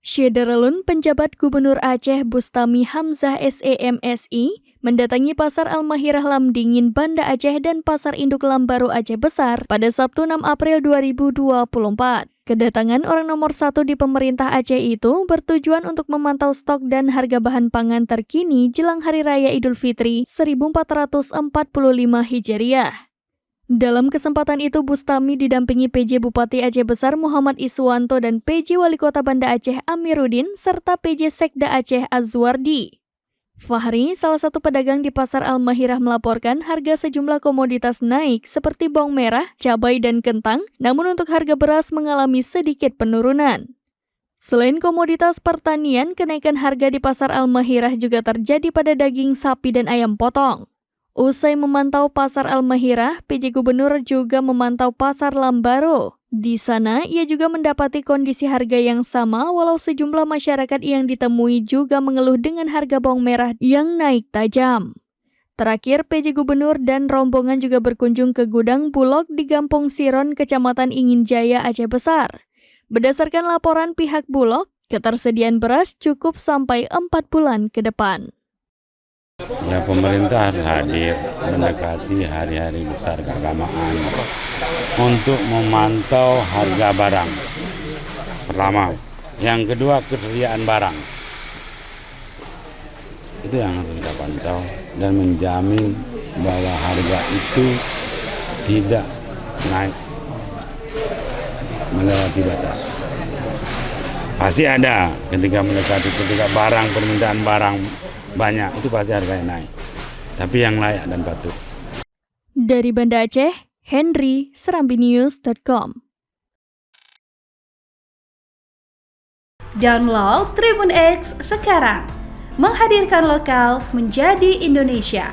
Syederalun, penjabat Gubernur Aceh Bustami Hamzah SEMSI, mendatangi Pasar Al-Mahirah Lamdingin, Banda Aceh dan Pasar Induk Lambaru Aceh Besar pada Sabtu 6 April 2024. Kedatangan orang nomor 1 di pemerintah Aceh itu bertujuan untuk memantau stok dan harga bahan pangan terkini jelang Hari Raya Idul Fitri 1445 Hijriah. Dalam kesempatan itu, Bustami didampingi PJ Bupati Aceh Besar Muhammad Iswanto dan PJ Wali Kota Banda Aceh Amiruddin serta PJ Sekda Aceh Azwardi. Fahri, salah satu pedagang di Pasar Al-Mahirah, melaporkan harga sejumlah komoditas naik seperti bawang merah, cabai, dan kentang, namun untuk harga beras mengalami sedikit penurunan. Selain komoditas pertanian, kenaikan harga di Pasar Al-Mahirah juga terjadi pada daging sapi dan ayam potong. Usai memantau Pasar Al-Mahirah, PJ Gubernur juga memantau Pasar Lambaru. Di sana, ia juga mendapati kondisi harga yang sama walau sejumlah masyarakat yang ditemui juga mengeluh dengan harga bawang merah yang naik tajam. Terakhir, PJ Gubernur dan rombongan juga berkunjung ke gudang Bulog di Gampung Siron, Kecamatan Ingin Jaya, Aceh Besar. Berdasarkan laporan pihak Bulog, ketersediaan beras cukup sampai 4 bulan ke depan. Ya, pemerintah hadir mendekati hari-hari besar keagamaan untuk memantau harga barang. Pertama, yang kedua ketersediaan barang. Itu yang harus kita pantau dan menjamin bahwa harga itu tidak naik melewati batas. Pasti ada ketika barang, permintaan barang banyak, itu pasti harganya naik. Tapi yang layak dan patut. Dari Banda Aceh, Henry, serambinews.com. Download Tribun X sekarang, menghadirkan lokal menjadi Indonesia.